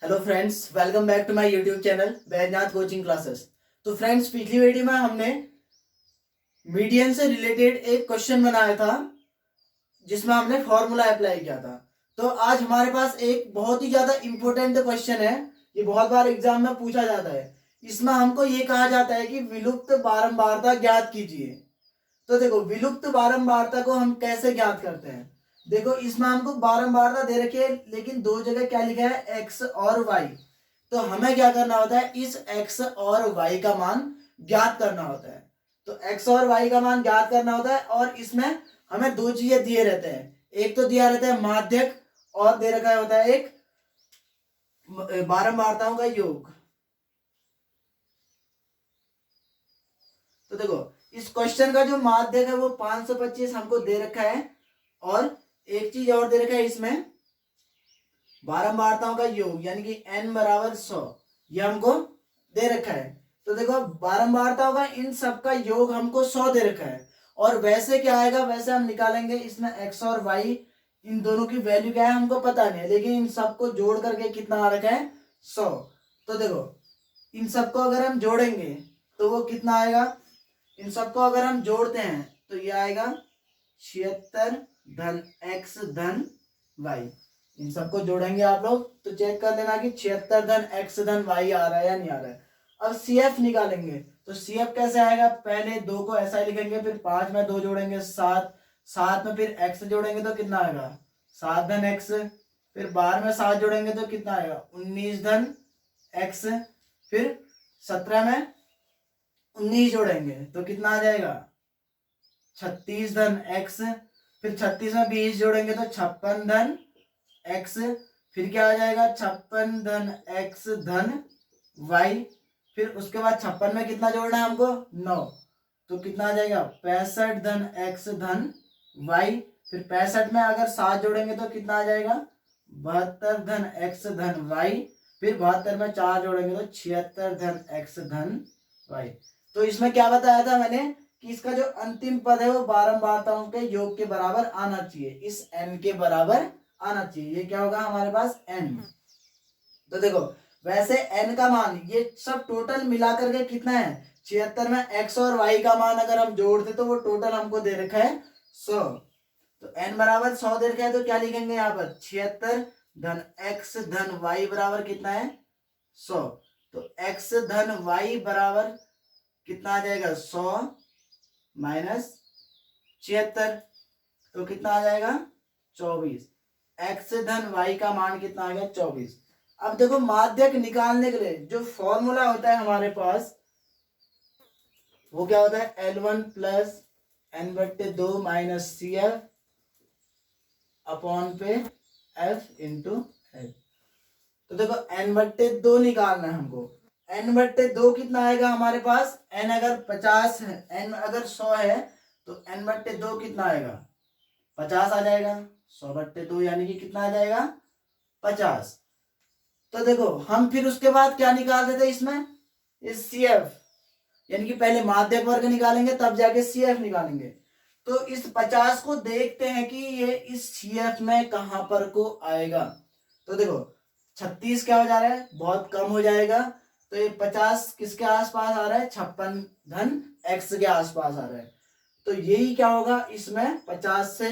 Hello friends, welcome back to my YouTube channel Vaidyanath coaching classes. तो friends, पिछली video में हमने मीडियन से रिलेटेड एक क्वेश्चन बनाया था जिसमें हमने फॉर्मूला अप्लाई किया था। तो आज हमारे पास एक बहुत ही ज्यादा इंपॉर्टेंट क्वेश्चन है। ये बहुत बार एग्जाम में पूछा जाता है। इसमें हमको ये कहा जाता है कि विलुप्त बारंबारता ज्ञात कीजिए। तो देखो, विलुप्त बारंबारता को हम कैसे ज्ञात करते हैं। देखो, इसमें हमको बारंबारता दे रखी है, लेकिन दो जगह क्या लिखा है, एक्स और वाई। तो हमें क्या करना होता है, इस एक्स और वाई का मान ज्ञात करना होता है। तो एक्स और वाई का मान ज्ञात करना होता है, और इसमें हमें दो चीजें दिए रहते हैं। एक तो दिया रहता है माध्यक, और दे रखा होता है एक बारंबारताओं का योग। तो देखो, इस क्वेश्चन का जो माध्यक है वो 525 हमको दे रखा है, और एक चीज और दे रखा है इसमें, बारंबारताओं का योग यानी कि n बराबर 100, ये हमको दे रखा है। तो देखो, बारंबारताओं का इन सब का योग हमको 100 दे रखा है। और वैसे क्या आएगा, वैसे हम निकालेंगे इसमें x और y, इन दोनों की वैल्यू क्या है हमको पता नहीं है, लेकिन इन सबको जोड़ करके कितना आ रखा है, 100। तो देखो, इन सबको अगर हम जोड़ेंगे तो वो कितना आएगा, इन सबको अगर हम जोड़ते हैं तो ये आएगा 76 धन x धन y। इन सबको जोड़ेंगे आप लोग तो चेक कर लेना कि 76 धन x धन y आ रहा है या नहीं आ रहा है। अब CF निकालेंगे तो CF कैसे आएगा, पहले 2 को ऐसा ही लिखेंगे, फिर 5 में 2 जोड़ेंगे 7, 7 में फिर x जोड़ेंगे तो कितना आएगा 7 धन x, फिर 12 में 7 जोड़ेंगे तो कितना आएगा 19 धन x, फिर 17 में 19 जोड़ेंगे तो कितना आ जाएगा 36 धन x, फिर 36 में 20 जोड़ेंगे तो 56 धन x, फिर क्या आ जाएगा 56 धन x धन y, फिर उसके बाद 56 में कितना जोड़ना है हमको 9, तो कितना आ जाएगा 65 धन x धन y, फिर 65 में अगर 7 जोड़ेंगे तो कितना आ जाएगा 72 धन x धन y, फिर 72 में 4 जोड़ेंगे तो 76 धन x धन y। तो इसमें क्या बताया था मैंने कि इसका जो अंतिम पद है वो बारंबारताओं के योग के बराबर आना चाहिए, इस n के बराबर आना चाहिए। ये क्या होगा हमारे पास n। तो देखो, वैसे n का मान ये सब टोटल मिलाकर के कितना है 76 में x और y का मान अगर हम जोड़ते तो वो टोटल हमको दे रखा है 100। तो n बराबर 100 दे रखा है, तो क्या लिखेंगे यहाँ पर 76 धन x धन y बराबर कितना है 100। तो x धन y बराबर कितना आ जाएगा 100 माइनस 76, तो कितना आ जाएगा 24। x धन y का मान कितना आ गया 24। अब देखो, माध्यक निकालने के लिए जो फॉर्मूला होता है हमारे पास वो क्या होता है, L1 plus n/2 minus CF upon पे F इंटू L। तो देखो, n/2 निकालना है हमको। n/2 कितना आएगा हमारे पास, n अगर 50 है, n अगर 100 है तो n/2 कितना आएगा 50 आ जाएगा। 100/2 यानी कि कितना आ जाएगा 50। तो देखो, हम फिर उसके बाद क्या निकाल देते इसमें, इस CF, यानी कि पहले माध्यक वर्ग निकालेंगे तब जाके CF निकालेंगे। तो इस 50 को देखते हैं कि ये इस CF में कहां पर को आएगा। तो देखो, 36 क्या हो जा रहा है, बहुत कम हो जाएगा, तो ये 50 किसके आसपास आ रहा है 56 धन x के आसपास आ रहा है। तो यही क्या होगा इसमें 50 से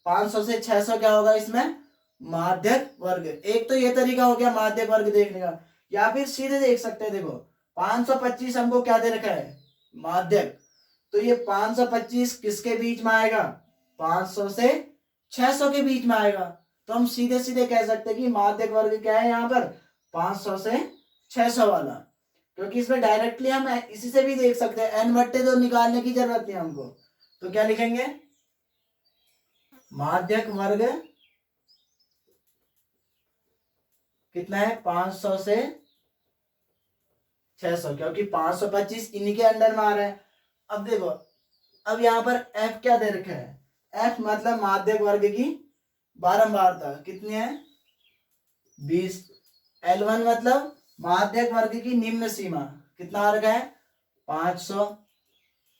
500 से 600 क्या होगा इसमें माध्यक वर्ग। एक तो ये तरीका हो गया माध्यक वर्ग देखने का, या फिर सीधे देख सकते हैं। देखो, 525 हमको क्या दे रखा है माध्यक, तो ये 525 किसके बीच में आएगा 500 से 600 के बीच में आएगा। तो हम सीधे सीधे कह सकते हैं कि माध्यक वर्ग क्या है यहाँ पर 500 से 600 वाला, क्योंकि इसमें डायरेक्टली हम इसी से भी देख सकते हैं, n/2 निकालने की जरूरत नहीं हमको। तो क्या लिखेंगे, माध्यक वर्ग कितना है 500 से 600, क्योंकि 525 इन्हीं के अंडर में आ रहा है। अब देखो, अब यहाँ पर f क्या दे रखा है, f मतलब माध्यक वर्ग की बारंबारता कितनी है 20। L1 मतलब माध्यक वर्ग की निम्न सीमा कितना आ रखा है 500,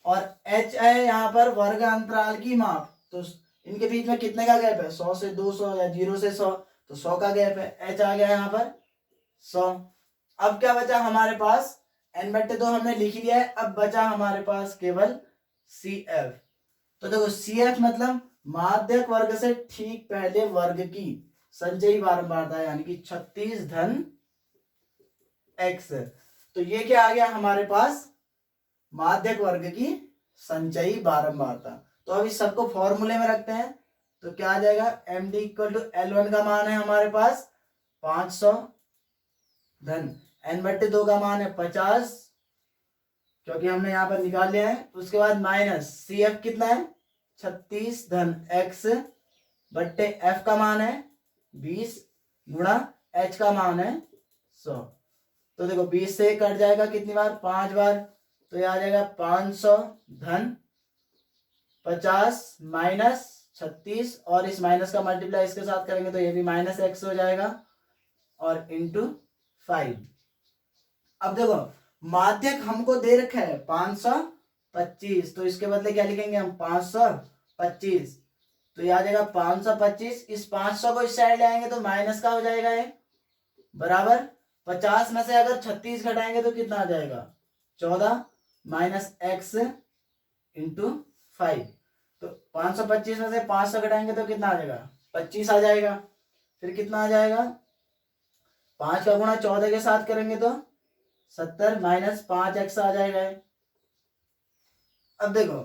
और h है यहाँ पर वर्ग अंतराल की माप, तो इनके बीच में कितने का गैप है 100 से 200 या 0 से 100, तो 100 का गैप है, h आ गया यहाँ पर 100। अब क्या बचा हमारे पास, n/2 हमने लिख लिया है, अब बचा हमारे पास केवल CF। तो देखो CF मतलब माध्यक वर्ग से ठीक पहले वर्ग की संचयी बारंबारता, यानी कि 36 धन x। तो ये क्या आ गया हमारे पास, माध्यक वर्ग की संचयी बारंबारता। तो अब इस सबको फॉर्मूले में रखते हैं, तो क्या आ जाएगा, md इक्वल टू L1 का मान है हमारे पास 500 धन n/2 का मान है 50, क्योंकि हमने यहाँ पर निकाल लिया है। उसके बाद माइनस CF कितना है 36 धन x बट्टे F का मान है 20 गुणा H का मान है 100। तो देखो 20 से कट जाएगा कितनी बार, 5 बार, तो ये आ जाएगा 500 धन 50 माइनस 36, और इस माइनस का मल्टीप्लाई इसके साथ करेंगे तो ये भी माइनस x हो जाएगा, और इंटू 5। अब देखो माध्यक हमको दे रखा है 525, तो इसके बदले क्या लिखेंगे हम 525, तो ये आ जाएगा 525। इस 500 को इस साइड ले आएंगे तो माइनस का हो जाएगा ये, बराबर 50 में से अगर 36 घटाएंगे तो कितना आ जाएगा 14 माइनस x इंटू 5। तो 525 में से 500 घटाएंगे तो कितना आ जाएगा 25 आ जाएगा। फिर कितना आ जाएगा, 5 का गुणा 14 के साथ करेंगे तो 70 माइनस 5x आ जाएगा। अब देखो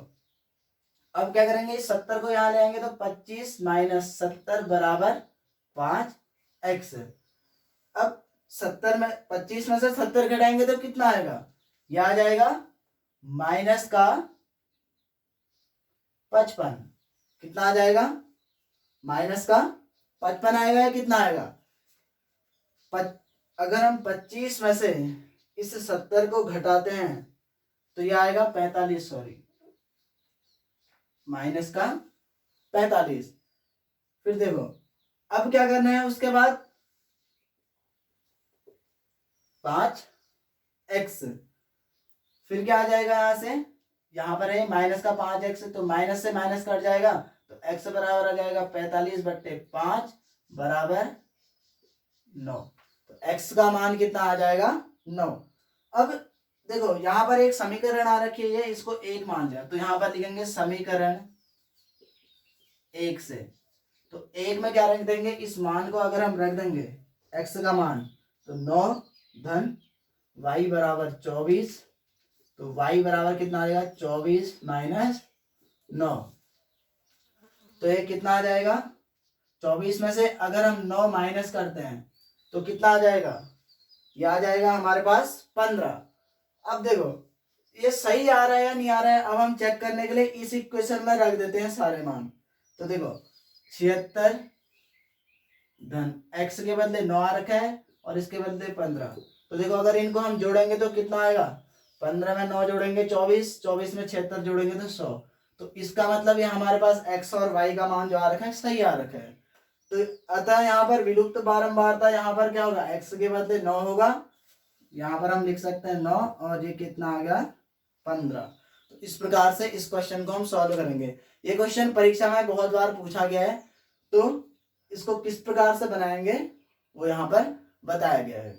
अब क्या करेंगे, इस 70 को यहाँ ले आएंगे तो 25 माइनस 70 बराबर 5x। अब 70 में 25 में से 70 घटाएंगे तो कितना आएगा, यह आ जाएगा माइनस का 55। कितना आ जाएगा, माइनस का 55 आएगा, या कितना आएगा, अगर हम 25 में से इस 70 को घटाते हैं तो यह आएगा 45, सॉरी माइनस का 45। फिर देखो अब क्या करना है, उसके बाद 5x, फिर क्या आ जाएगा, यहां से यहां पर है माइनस का 5x, तो माइनस से माइनस कट जाएगा तो x बराबर आ जाएगा 45 बट्टे 5 बराबर 9। तो x का मान कितना आ जाएगा 9। अब देखो यहां पर एक समीकरण आ रखी है, इसको 1 मान लिया, तो यहां पर लिखेंगे समीकरण 1 से। तो 1 में क्या रख देंगे, इस मान को अगर हम रख देंगे x का मान, तो 9 धन y बराबर 24, तो y बराबर कितना आ जाएगा 24 माइनस 9, तो ये कितना आ जाएगा, 24 में से अगर हम 9 माइनस करते हैं तो कितना आ जाएगा, ये आ जाएगा हमारे पास 15। अब देखो ये सही आ रहा है या नहीं आ रहा है, अब हम चेक करने के लिए इस इक्वेशन में रख देते हैं सारे मान। तो देखो 76 धन x के बदले 9 आ रखा है और इसके बदले 15, तो देखो अगर इनको हम जोड़ेंगे तो कितना आएगा, 15 में 9 जोड़ेंगे 24, 24 में 76 जोड़ेंगे तो 100। तो इसका मतलब ये हमारे पास x और y का मान जो आ रखा है सही आ रखा है। तो अतः यहाँ पर विलुप्त बारंबारता, यहाँ पर क्या होगा, x के बदले 9 होगा, यहाँ पर हम लिख सकते हैं 9, और ये कितना आ गया 15। तो इस प्रकार से इस क्वेश्चन को हम सॉल्व करेंगे। ये क्वेश्चन परीक्षा में बहुत बार पूछा गया है, तो इसको किस प्रकार से बनाएंगे वो यहाँ पर बताया गया है।